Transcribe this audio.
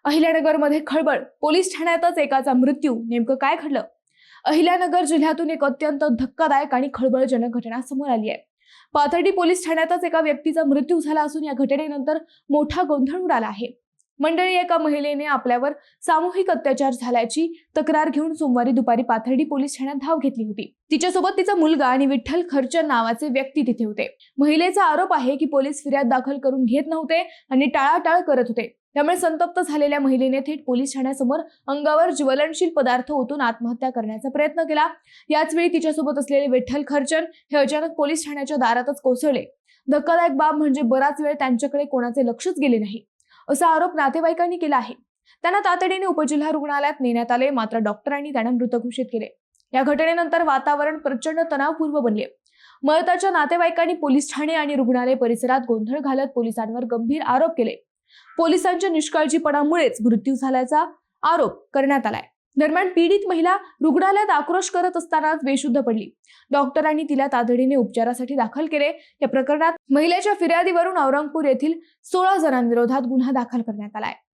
अहिल्यानगरमध्ये खळबळ, पोलीस ठाण्यातच एकाचा मृत्यू. नेमकं काय घडलं? अहिल्यानगर जिल्ह्यातून एक अत्यंत धक्कादायक आणि खळबळजनक घटना समोर आली आहे. पाथर्डी पोलीस ठाण्यातच एका व्यक्तीचा मृत्यू झाला असून या घटनेनंतर मोठा गोंधळ उडाला आहे. मंडळी, एका महिलेने आपल्यावर सामूहिक अत्याचार झाल्याची तक्रार घेऊन सोमवारी दुपारी पाथर्डी पोलीस ठाण्यात धाव घेतली होती. तिच्यासोबत तिचा मुलगा आणि विठ्ठल खर्चन नावाचे व्यक्ती तिथे होते. महिलेचा आरोप आहे की पोलीस फिर्याद दाखल करून घेत नव्हते आणि टाळाटाळ करत होते. त्यामुळे संतप्त झालेल्या महिलेने थेट पोलीस ठाण्यासमोर अंगावर ज्वलनशील पदार्थ ओतून आत्महत्या करण्याचा प्रयत्न केला. याच वेळी तिच्यासोबत असलेले विठ्ठल खर्चन हे अचानक पोलीस ठाण्याच्या दारातच कोसळले. धक्कादायक बाब म्हणजे बराच वेळ त्यांच्याकडे कोणाचे लक्षच गेले नाही, असा आरोप नातेवाईकांनी केला आहे. त्यांना तातडीने उपजिल्हा रुग्णालयात नेण्यात आले, मात्र डॉक्टरांनी त्यांना मृत घोषित केले. या घटनेनंतर वातावरण प्रचंड तणावपूर्ण बनले. मयताच्या नातेवाईकांनी पोलीस ठाणे आणि रुग्णालय परिसरात गोंधळ घालत पोलिसांवर गंभीर आरोप केले. पोलिसांच्या निष्काळजीपणामुळेच मृत्यू झाल्याचा आरोप करण्यात आलाय. दरम्यान पीडित महिला रुग्णालयात आक्रोश करत असतानाच बेशुद्ध पडली. डॉक्टरांनी तिला तातडीने उपचारासाठी दाखल केले. या प्रकरणात महिलेच्या फिर्यादीवरून औरंगपूर येथील 16 जणांविरोधात गुन्हा दाखल करण्यात आलाय.